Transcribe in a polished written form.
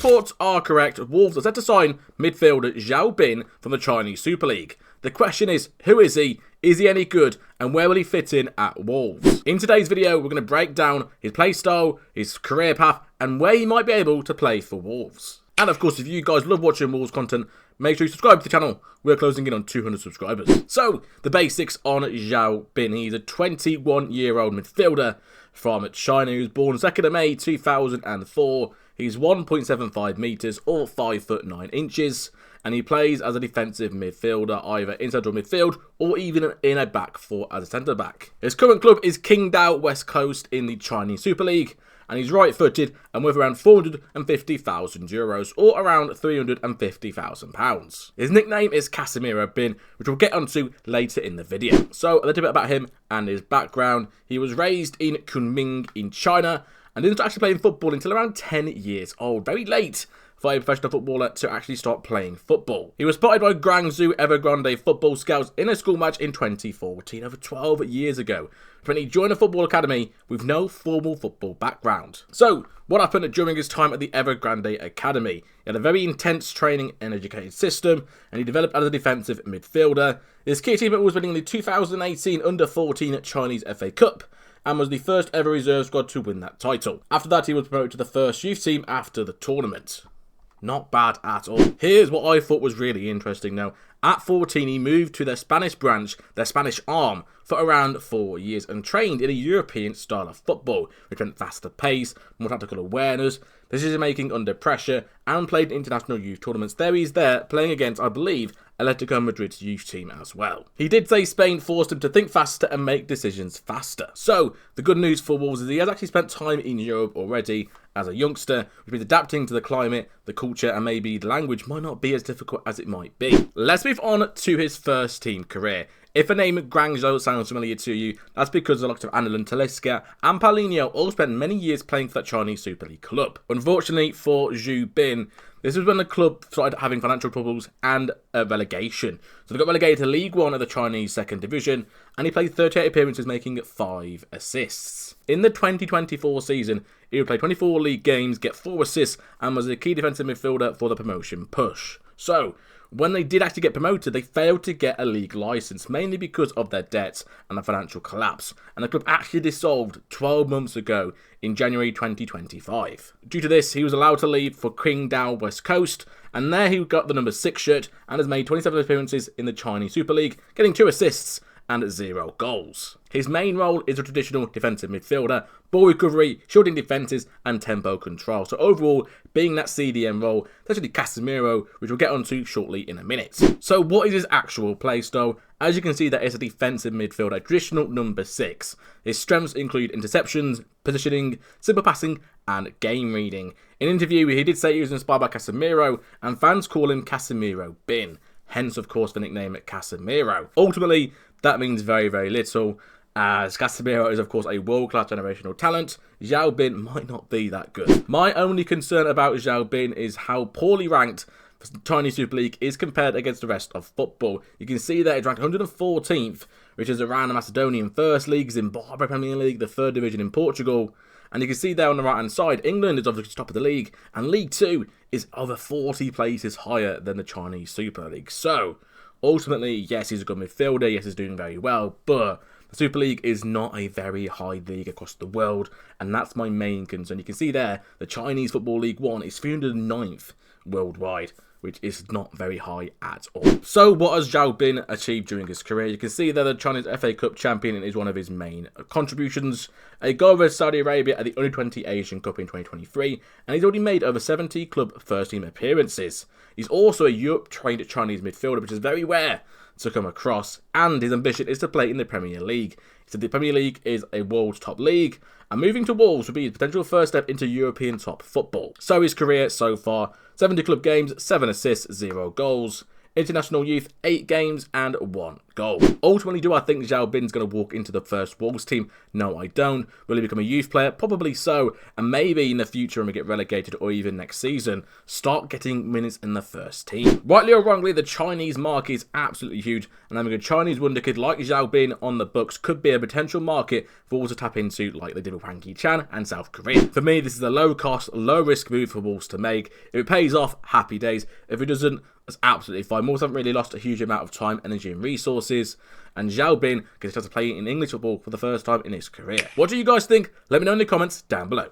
reports are correct, Wolves are set to sign midfielder Zhao Bin from the Chinese Super League. The question is, who is he any good, and where will he fit in at Wolves? In today's video, we're going to break down his play style, his career path, and where he might be able to play for Wolves. And of course, if you guys love watching Wolves content, make sure you subscribe to the channel. We're closing in on 200 subscribers. So, the basics on Zhao Bin. He's a 21-year-old midfielder from China who was born 2nd of May 2004. He's 1.75 metres or 5 foot 9 inches. And he plays as a defensive midfielder, either in central midfield or even in a back four as a centre back. His current club is Qingdao West Coast in the Chinese Super League, and he's right-footed and worth around €450,000 or around £350,000. His nickname is Casemiro Bin, which we'll get onto later in the video. So a little bit about him and his background. He was raised in Kunming in China and didn't actually play in football until around 10 years old, very late for a professional footballer to actually start playing football. He was spotted by Guangzhou Evergrande football scouts in a school match in 2014, over 12 years ago, when he joined a football academy with no formal football background. So, what happened during his time at the Evergrande Academy? He had a very intense training and educated system, and he developed as a defensive midfielder. His key achievement was winning the 2018 Under-14 Chinese FA Cup, and was the first ever reserve squad to win that title. After that, he was promoted to the first youth team after the tournament. Not bad at all. Here's what I thought was really interesting now. At 14, he moved to their Spanish branch, their Spanish arm, for around 4 years and trained in a European style of football, which meant faster pace, more tactical awareness, decision making under pressure, and played in international youth tournaments. There he's there, playing against, I believe, Atletico Madrid's youth team as well. He did say Spain forced him to think faster and make decisions faster. So, the good news for Wolves is he has actually spent time in Europe already as a youngster, which means adapting to the climate, the culture, and maybe the language might not be as difficult as it might be. Let's move on to his first team career. If the name Guangzhou sounds familiar to you, that's because the likes of Anelin Talisca and Paulinho all spent many years playing for that Chinese Super League club. Unfortunately for Zhao Bin, this was when the club started having financial troubles and a relegation. So they got relegated to League One of the Chinese Second Division, and he played 38 appearances, making 5 assists. In the 2024 season, he would play 24 league games, get 4 assists, and was a key defensive midfielder for the promotion push. So, when they did actually get promoted, they failed to get a league licence, mainly because of their debts and the financial collapse, and the club actually dissolved 12 months ago in January 2025. Due to this, he was allowed to leave for Qingdao West Coast, and there he got the number 6 shirt and has made 27 appearances in the Chinese Super League, getting 2 assists and 0 goals. His main role is a traditional defensive midfielder, ball recovery, shielding defences and tempo control. So overall, being that CDM role, especially Casemiro, which we'll get onto shortly in a minute. So what is his actual play style? As you can see, that is a defensive midfielder, traditional number 6. His strengths include interceptions, positioning, simple passing and game reading. In an interview, he did say he was inspired by Casemiro, and fans call him Casemiro Bin. Hence, of course, the nickname Casemiro. Ultimately, that means very, very little, as Casemiro is, of course, a world-class generational talent. Zhao Bin might not be that good. My only concern about Zhao Bin is how poorly ranked the Chinese Super League is compared against the rest of football. You can see that it's ranked 114th, which is around the Macedonian First League, Zimbabwe Premier League, the 3rd Division in Portugal. And you can see there on the right-hand side, England is obviously top of the league, and League 2 is over 40 places higher than the Chinese Super League. So, ultimately, yes, he's a good midfielder, yes, he's doing very well, but the Super League is not a very high league across the world, and that's my main concern. You can see there, the Chinese Football League 1 is 309th worldwide, which is not very high at all. So what has Zhao Bin achieved during his career? You can see that the Chinese FA Cup champion is one of his main contributions. A goal with Saudi Arabia at the Under-20 Asian Cup in 2023, and he's already made over 70 club first-team appearances. He's also a Europe-trained Chinese midfielder, which is very rare to come across, and his ambition is to play in the Premier League. He said the Premier League is a world's top league, and moving to Wolves would be his potential first step into European top football. So his career so far, 70 club games, 7 assists, 0 goals. International youth, 8 games and 1 goal. Ultimately, do I think Xiao Bin's going to walk into the first Wolves team? No, I don't. Will he become a youth player? Probably so. And maybe in the future when we get relegated or even next season, start getting minutes in the first team. Rightly or wrongly, the Chinese market is absolutely huge. And having a Chinese wonder kid like Xiao Bin on the books could be a potential market for Wolves to tap into like they did with Hwang Ki-chan and South Korea. For me, this is a low cost, low risk move for Wolves to make. If it pays off, happy days. If it doesn't, that's absolutely fine. Wolves haven't really lost a huge amount of time, energy and resources. And Xiao Bin gets a chance to play in English football for the first time in his career. What do you guys think? Let me know in the comments down below.